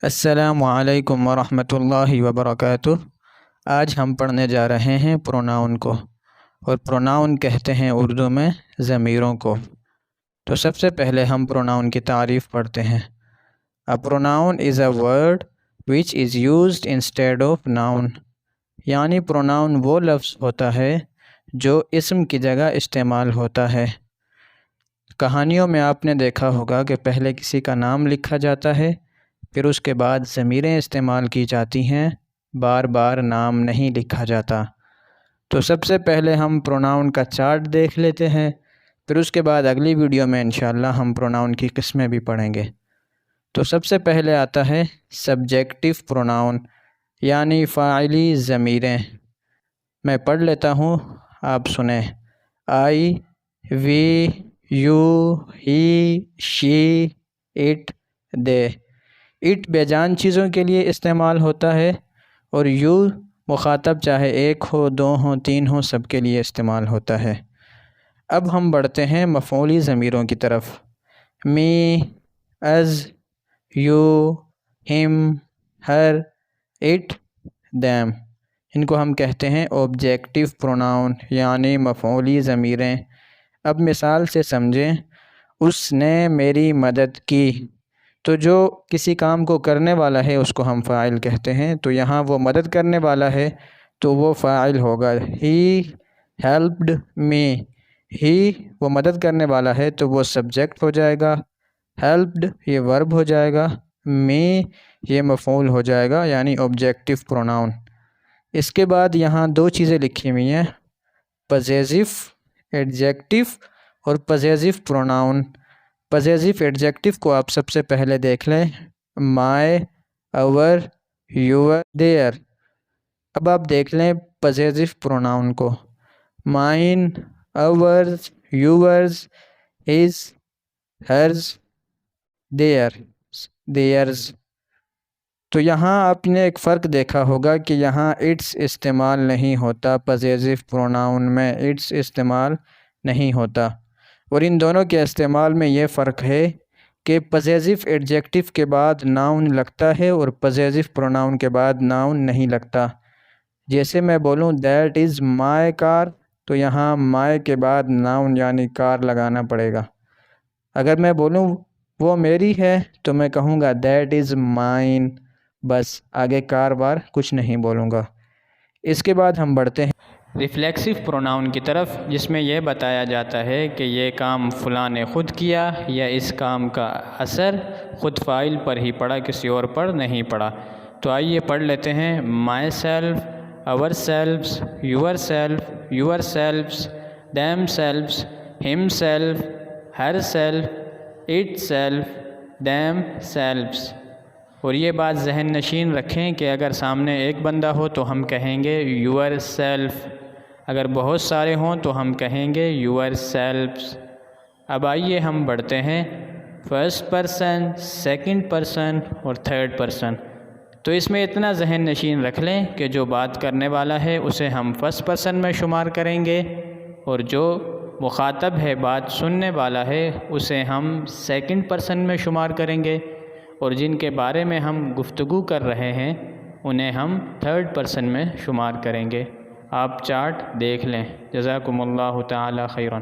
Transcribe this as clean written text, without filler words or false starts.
السلام علیکم ورحمۃ اللہ وبرکاتہ۔ آج ہم پڑھنے جا رہے ہیں پروناؤن کو، اور پروناؤن کہتے ہیں اردو میں ضمیروں کو۔ تو سب سے پہلے ہم پروناؤن کی تعریف پڑھتے ہیں۔ A pronoun is a word which is used instead of noun، یعنی پروناؤن وہ لفظ ہوتا ہے جو اسم کی جگہ استعمال ہوتا ہے۔ کہانیوں میں آپ نے دیکھا ہوگا کہ پہلے کسی کا نام لکھا جاتا ہے، پھر اس کے بعد ضمیریں استعمال کی جاتی ہیں، بار بار نام نہیں لکھا جاتا۔ تو سب سے پہلے ہم پروناؤن کا چارٹ دیکھ لیتے ہیں، پھر اس کے بعد اگلی ویڈیو میں انشاءاللہ ہم پروناؤن کی قسمیں بھی پڑھیں گے۔ تو سب سے پہلے آتا ہے سبجیکٹیو پروناؤن، یعنی فاعلی ضمیریں۔ میں پڑھ لیتا ہوں، آپ سنیں۔ I, we, you, he, she, it, they. It بے جان چیزوں کے لیے استعمال ہوتا ہے، اور یو مخاطب چاہے ایک ہو، دو ہوں، تین ہوں، سب کے لیے استعمال ہوتا ہے۔ اب ہم بڑھتے ہیں مفعولی ضمیروں کی طرف۔ می، از، یو، ہم، ہر، اٹ، دیم۔ ان کو ہم کہتے ہیں آبجیکٹیو پروناؤن، یعنی مفعولی ضمیریں۔ اب مثال سے سمجھیں۔ اس نے میری مدد کی۔ تو جو کسی کام کو کرنے والا ہے اس کو ہم فاعل کہتے ہیں، تو یہاں وہ مدد کرنے والا ہے تو وہ فاعل ہوگا۔ ہی ہیلپڈ می۔ ہی وہ مدد کرنے والا ہے تو وہ سبجیکٹ ہو جائے گا، ہیلپڈ یہ ورب ہو جائے گا، می یہ مفعول ہو جائے گا، یعنی آبجیکٹیو پروناؤن۔ اس کے بعد یہاں دو چیزیں لکھی ہوئی ہیں، پوزیسو ایڈجیکٹیو اور پوزیسو پروناؤن۔ پوزیسو ایڈجیکٹیو کو آپ سب سے پہلے دیکھ لیں، مائی، اور، یور، دیئر۔ اب آپ دیکھ لیں پوزیسو پروناؤن کو، mine, ours, yours, his, hers, theirs. تو یہاں آپ نے ایک فرق دیکھا ہوگا کہ یہاں اٹس استعمال نہیں ہوتا، پوزیسو پروناؤن میں اٹس استعمال نہیں ہوتا۔ اور ان دونوں کے استعمال میں یہ فرق ہے کہ پوزیسو ایڈجیکٹیو کے بعد ناؤن لگتا ہے اور پوزیسو پروناؤن کے بعد ناؤن نہیں لگتا۔ جیسے میں بولوں دیٹ از مائی کار، تو یہاں مائی کے بعد ناؤن یعنی کار لگانا پڑے گا۔ اگر میں بولوں وہ میری ہے تو میں کہوں گا دیٹ از مائن، بس آگے کار بار کچھ نہیں بولوں گا۔ اس کے بعد ہم بڑھتے ہیں ریفلیکسو پروناؤن کی طرف، جس میں یہ بتایا جاتا ہے کہ یہ کام فلاں نے خود کیا، یا اس کام کا اثر خود فاعل پر ہی پڑا، کسی اور پر نہیں پڑا۔ تو آئیے پڑھ لیتے ہیں۔ Myself, ourselves, yourself, yourselves, themselves, himself, herself, itself, themselves. اور یہ بات ذہن نشین رکھیں کہ اگر سامنے ایک بندہ ہو تو ہم کہیں گے یور سیلف، اگر بہت سارے ہوں تو ہم کہیں گے یور سیلفس۔ اب آئیے ہم بڑھتے ہیں فرسٹ پرسن، سیکنڈ پرسن اور تھرڈ پرسن۔ تو اس میں اتنا ذہن نشین رکھ لیں کہ جو بات کرنے والا ہے اسے ہم فرسٹ پرسن میں شمار کریں گے، اور جو مخاطب ہے، بات سننے والا ہے، اسے ہم سیکنڈ پرسن میں شمار کریں گے، اور جن کے بارے میں ہم گفتگو کر رہے ہیں انہیں ہم تھرڈ پرسن میں شمار کریں گے۔ آپ چارٹ دیکھ لیں۔ جزاکم اللہ تعالی خیرا۔